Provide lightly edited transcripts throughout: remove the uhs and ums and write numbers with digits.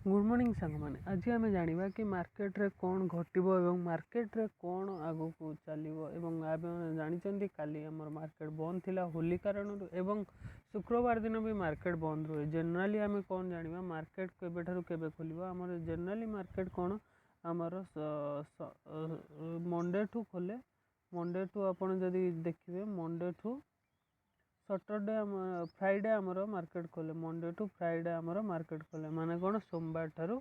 Good morning सांग मैंने आज आम जाना कि मार्केट रे कौन घटव और मार्केट रे कौन आग को चलो एवं जानते काली आमर मार्केट बंद थिला होली कारण एवं शुक्रवार दिन भी मार्केट बंद रुए। जनरली आम कौन जाना मार्केट केबे खोल आमर जनरली मार्केट कौन आमर मंडे ठू खोले। मंडे ठू आपड़ जदि देखिए मंडे ठू सटरडे फ्राइडे आमर मार्केट खोले। मंडे टू फ्राइडे आमर मार्केट खोले माने कौन सोमवार ठारू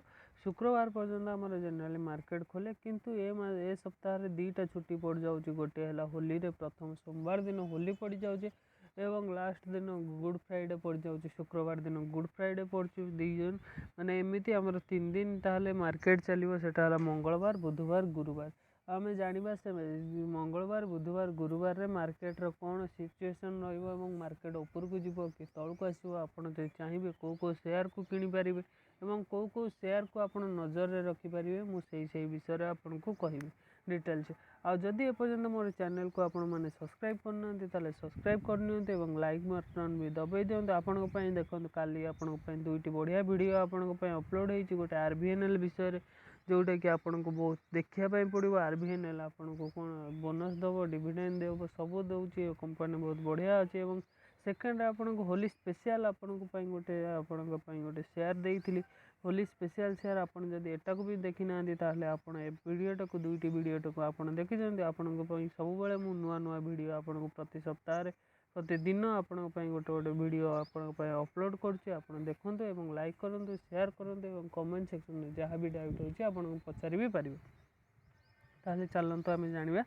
शुक्रवार पर्यंत आमर जनरली मार्केट खोले। किंतु ए सप्ताह दीटा छुट्टी पड़ जाऊँगी। गोटे है होली रे प्रथम सोमवार दिन होली पड़ जाऊँचे एवं लास्ट दिन गुड फ्राइडे पड़ जाऊँगी। शुक्रवार दिन गुड फ्राइडे पड़ू दिन माने एमती आमर 3 दिन ताहले मार्केट चलो सेटा मंगलवार बुधवार गुरुवार। आम जाना से मंगलवार बुधवार गुरुवार रे मार्केट रो कौन सिचुएसन रही मार्केट ऊपर को जीव कि तौक को आसो आपड़ चाहिए कौ शेयर को किनी पारे और कौ शेयर को आप नजर में रखिपारे मुझे विषय आपन को कहि डिटेल्स। आदि एपर्यंत मोर चैनल को आपण मैंने सब्सक्राइब करना सब्सक्राइब करनी लाइक बटन भी दबाई दिखाँ। आपण देखो काली आपण दुईटी बढ़िया वीडियो आपण अपलोड होती गोटे आरबीएनएल विषय जोटा कि आपन को बहुत देखापी पड़ो। आरबीएनएल आपन को कौन बोनस दब डिविडेंड देव सब दौर कंपनी बहुत बढ़िया अच्छे। और सेकेंड आपन को होली स्पेशल आपन को गोटे आपण गोटे शेयर देती होली स्पेशल शेयर आपन जब एटा को भी देखी ना आप वीडियोटा को दुईटी वीडियोटा को आप देखी आपण सब मु नुआ नुआ वीडियो आपन को प्रति सप्ताह प्रतिदिन आपण गोटे गोटे वीडियो आपण अपलोड कर देखूँ और लाइक करूँ शेयर करूँ और कमेंट सेक्शन में जहाँ भी डाउट होची आपन पचारि भी पारिबे। ताहले चलते आम जाना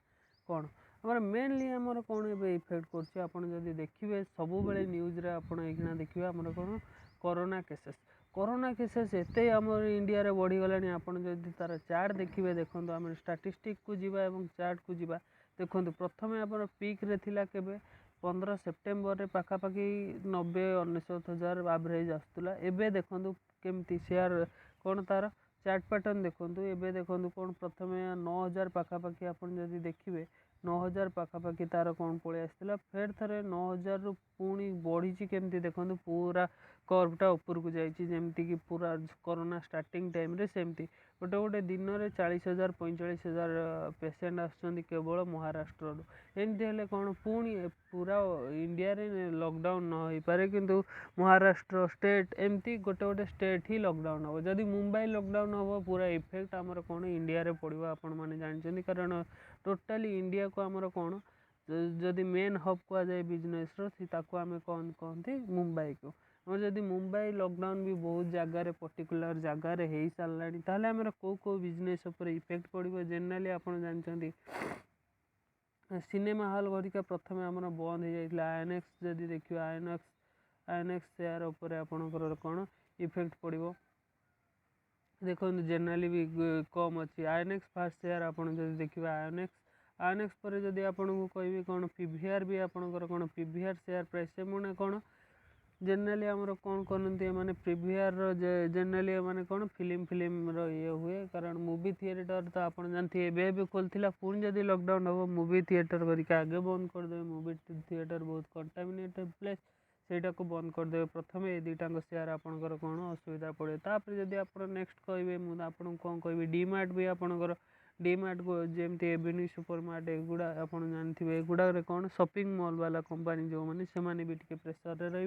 कौन आमर मेनली आमर कौन ए इफेक्ट करछि आपन जदि देखिए सब बेले न्यूज रे आपन एखिना देखिए आमर कौन कोरोना केसेस एते आमर इंडिया रे बढ़ी गलानी। आपन जदि तार चार्ट देखिए देखो आम स्टैटिस्टिक को जीवा एवं चार्ट को जीवा देखो प्रथम आमर पीक रे थिला केबे 15 सेप्टेम्बर रे पाखापाखि 90-99,000 एवरेज आसुला। एबे देखो केमती शेयर कौन तार चार्ट पैटर्न देखो एबे देखो कौन प्रथम 9,000 पाखापाखि आपन जदि देखिए 9,000 पाखापाखि तार कौन पलि आसला फेर थे 9,000 रु पुणी बढ़ी केमती देखो पूरा कर्वटा ऊपर को जाइए जमती कि पूरा कोरोना स्टार्टिंग टाइम रे सेमती गोटे गोटे दिन में 40,000 45,000 पेसेंट आसुँच केवल महाराष्ट्र एमती हेल्ले कौन पुणी पूरा इंडिया रे लॉकडाउन न हो पारे किंतु महाराष्ट्र स्टेट एमती गोटे गोटे स्टेट ही लॉकडाउन हम। जदि मुंबई लॉकडाउन हम पूरा इफेक्ट आमर कौन इंडिया रे पड़ो आपण मैंने जानते कारण टोटाली इंडिया को आमर कौन जदि मेन हब कह जाए बिजनेस ताको आम कौन कहते मुंबई को जदि मुंबई लॉकडाउन भी बहुत जगार पर्टिकुलर जगार हो सारा ताहले आमर कौ बिजनेस उपर इफेक्ट पड़ो। जनरली आप जानते सिनेमा हॉल घरिका प्रथम आमर बंद हो जाता आईएनएक्स जदि देखिए आईएनएक्स शेयर उपर आपणकर कौन इफेक्ट पड़ो देखो जनरली भी कम अच्छी आईएनएक्स फास्ट शेयर आप देखिए आईएनएक्स पर जदि आपन को कहि कौन पीवीआर भी आपणकर कौन पीवीआर शेयर प्राइस से मैंने कौन जनरली आमर कौन करते माने पीवीआर जनरली माने कौन फिल्म ये हुए कारण मूवी थिएटर तो आप जानते एवं खोलता पुणी जदि लॉकडाउन हम मूवी थिएटर करके आगे बंद करदे मूवी थिएटर बहुत कंटामिनेटेड प्लेस सेटा को बंद करदे प्रथम ये दुईटा शेयर आपंकर कौन असुविधा पड़े। तापर जदि आप नेक्स्ट कहे मुझे आपन कौन कह डीमार्ट भी आपंकर डीमार्ट को जमती एवेन्यू सुपरमार्ट एगुड़ा आप जानते एगुड़ा कौन शॉपिंग मॉल वाला कंपनी जो मैंने से भी टे प्रेसर रे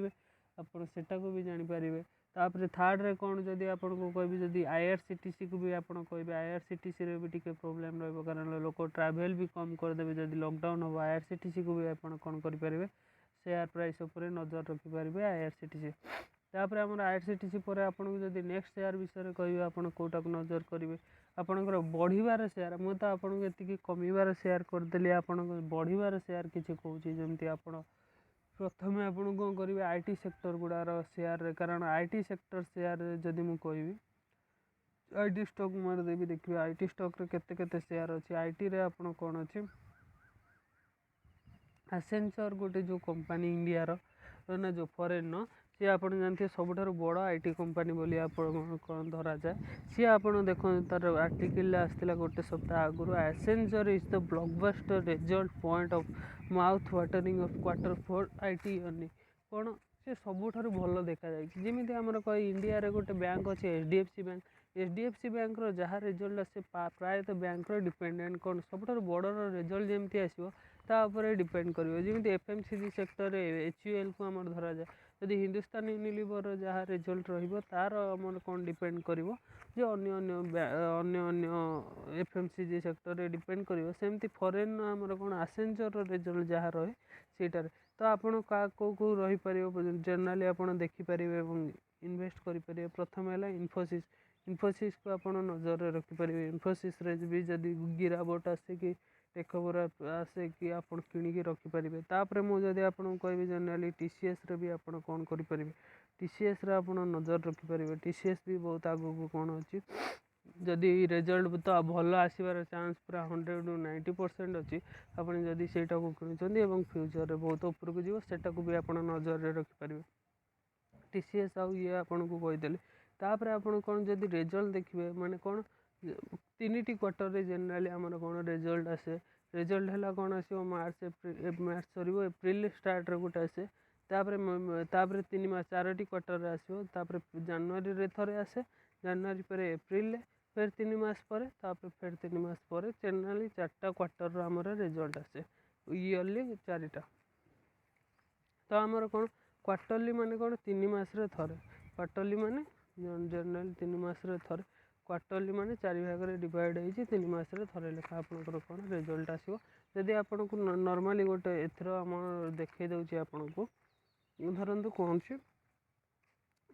आपड़ सेटा को भी जानीपारे। तापर थर्ड रे कौन जदि आपन को कहि जदि आईआरसीटीसी को भी आपन कहे आईआरसीटीसी रे भी टिके प्रॉब्लम रहिबो कारण लोक ट्रैवल भी कम करदेवे जदि लॉकडाउन हो आईआरसीटीसी को भी आपन कौन करें शेयर प्राइस उपर नजर रखिपारे आईआरसीटीसी। तापर आम आईआरसीटीसी पर आपन को जदि नेक्स्ट शेयर विषय कहे आप कौटा को नजर करेंगे आपंकर बढ़िबार शेयर मुझे तो आपको ये कमिबार शेयर करदेली आपन बढ़िबार शेयर किसी कहूँ जमती आप प्रथम आपन कौन करेंगे आईटी सेक्टर गुड़ार शेयर कारण आईटी सेक्टर शेयर जदि मुझे कहि आईटी स्टॉक मारदेवी देखिए आईटी स्टॉक रे केते केते शेयर अच्छी आईटी रे आपन कौन अच्छी एसेंचर गोटे जो कंपनी इंडिया रो ना जो फॉरेन न सी आप जानते सबुठ बड़ आईटी कंपनी बोली कौन धरा जाए सी आप देखो तार आर्टिकल आसला गोटे सप्ताह आगुरी Accenture is the blockbuster result point of mouth watering of quarter 4 IT earning कौन से सबुठारु भल देखा जाए जमी आमर कह इंडिया रे गोटे बैंक अच्छे HDFC बैंक HDFC बैंक जहाँ रिजल्ट आसे प्रायतः बैंक डिपेंडेंट कौन सबुठारु बड़ रिजल्ट जमी आसो तापर डिपेंड कर जमी FMCG सेक्टर HUL को आम धरा जाए जदि हिंदुस्तान यूनिलीवर जहाँ रिजल्ट तार आम कौन डिपेंड कर जो अन्य FMCG सेक्टर डिपेंड कर सेमती फॉरेन आमर कौन आसेंचर रिजल्ट जहाँ रहे सेटार तो आपड़ क्या कौ रही पार जनरली आप देखिपारे इन्वेस्ट करें प्रथम है इन्फोसिस को आप नजर रखिपारे इन्फोसिस भी जदि गिरावट आसे कि टेकओवर आसे कि आप किणिकी रखिपारे तापर मुझे आपको कह जनरली TCS रे भी आप कौन करें TCS रे आप नजर रखिपारे TCS भी बहुत आगू कौन अच्छी जदि रिजल्ट तो भल आसबार चांस पूरा 100-90% अच्छी आपड़ जदि सेटा को किणुंट फ्यूचर रे बहुत उपरको जीव सेटा को भी आप नजर रखिपारे TCS आउ ये आपन को कहीदेली तापर आपन कौन जदि रिजल्ट देखिए माने कौन 3टी क्वार्टर रे जनरली आमर कौन रिजल्ट आसे रिजल्ट है कौन आसो मार्च सर एप्रिल स्टार्ट रे गोटे आसे तापर 3 मास 4टी क्वार्टर रे आसो तापर जनवरी रे थरे आसे जनवरी पर एप्रिल फिर 3 मास पर तापर फिर 3 मास पर जनरली 4टा क्वार्टर आमर रिजल्ट आसे ईयरली 4टा तो आमर कौन क्वार्टरली माने कौन 3 मास रे थरे क्वार्टरली माने जनरली 3 मास रे थरे क्वार्टरली माने 4 भाग रे डिवाइड होइछि 3 मास रे थरे लेखा आपनकर कौन रिजल्ट आसीबो जदि आपन को नॉर्मली गोटे एथरो हम देखै दउछि आपन को धरंतु कौन छि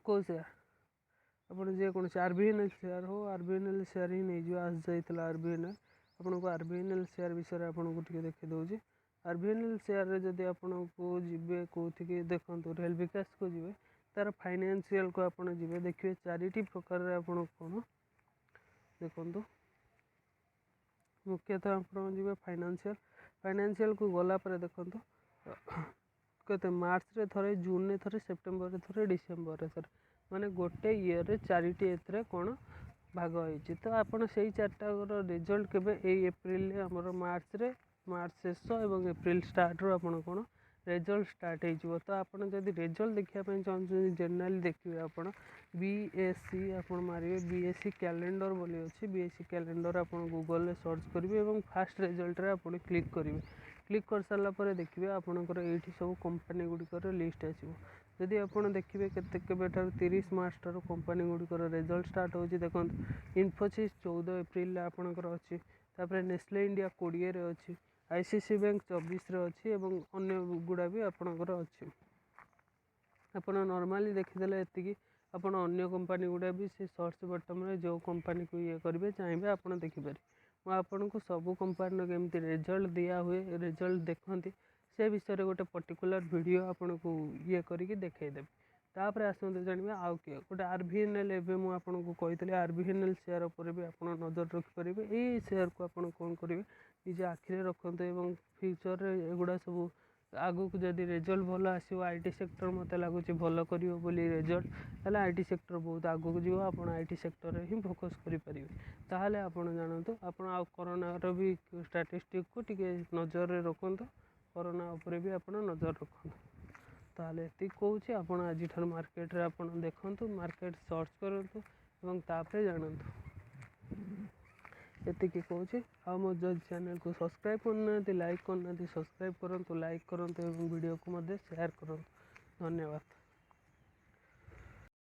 को शेयर आपन जे कौन RBNL शेयर हो RBNL शेयर ही नै जो आस जाइतला RBNL आपन को RBNL शेयर विषय आपन को टिके देखै दउछि RBNL शेयर रे जदि आपन को जिबे कोथिके देखंतु रेल विकास को जिबे तार फाइनेंशियल को आपन जिबे देखिए 4टी प्रकार रे आपन कोन देखंतु मुख्यतः आपन जिबे फाइनेंशियल को गला पर देखंतु कते मार्च रे थरे जून रे थरे सितंबर रे थरे डिसेंबर रे थरे माने गोटे ईयर रे 4टी एतरे कोन भाग होइछि तो आपन सेही 4टा रो रिजल्ट केबे ए एप्रिल रे हमर मार्च शेष एवं एप्रिल स्टार्ट रो आपन कोन रिजल्ट स्टार्ट हो तो आपन जदि रिजल्ट देखिया पय चाहछन जनरली देखिए आपन BSc आपन मारिवे BSc कैलेंडर बोली अछि BSc कैलेंडर आपन गूगल रे सर्च करिवे एवं फास्ट रिजल्ट रे आपन क्लिक करिवे क्लिक कर सारा पर देखिए आपनकर एठी सब कंपनी गुडिकर लिस्ट आसीबो जदि आपन देखिए केते केबेठार 30 मार्च ठार कंपनी गुडिकर रिजल्ट स्टार्ट होछि देखन इन्फोसिस 14 एप्रिल आपनकर अछि तापर नेस्ले इंडिया 20 रे अछि ICC बैंक 24 रे अछि एवं अन्य गुडा भी आपनकर अछि आपन नॉर्मली देखिदेले एतिकी आपन अन्य कंपनी गुडा भी से सर्च बटन रे जो कंपनी को ये करिवे चाहेबे आपन देखि पारे मैं आपन को सब कंपनी केमती रिजल्ट दिया हुए रिजल्ट देखंती से विषय रे गोटे पर्टिकुलर वीडियो आपन को ये करिके देखाई देबे तापर आसंते जानिबे आउ के गोटे RBNL एबे मु आपन को कहितले RBNL शेयर ऊपर भी आपन नजर रखि परिबे ए शेयर को आपन कोन करिवे निजे आखिरे रखंते एवं फ्यूचर रे एगुडा सब आगु को जदि रिजल्ट भल आसीबो IT सेक्टर मते लागुची भल करियो बोली रिजल्ट ताले IT सेक्टर बहुत आगु को जीवो आपन IT सेक्टर रे ही फोकस करि परिबे ताले आपन जानंतु आपन आ कोरोना रो भी स्टैटिस्टिक को टिके नजर रे रखंतु कोरोना ऊपर भी आपन नजर रखंतु ताले एति कहूची आपन आज ठार मार्केट रे आपन देखंतु मार्केट सर्च करंतु एवं तापरे जानंतु एतिकी कहूची आ मो चैनल को सब्सक्राइब करना लाइक करना सब्सक्राइब करंतु लाइक करंतु एवं वीडियो को मध्य शेयर करंतु धन्यवाद।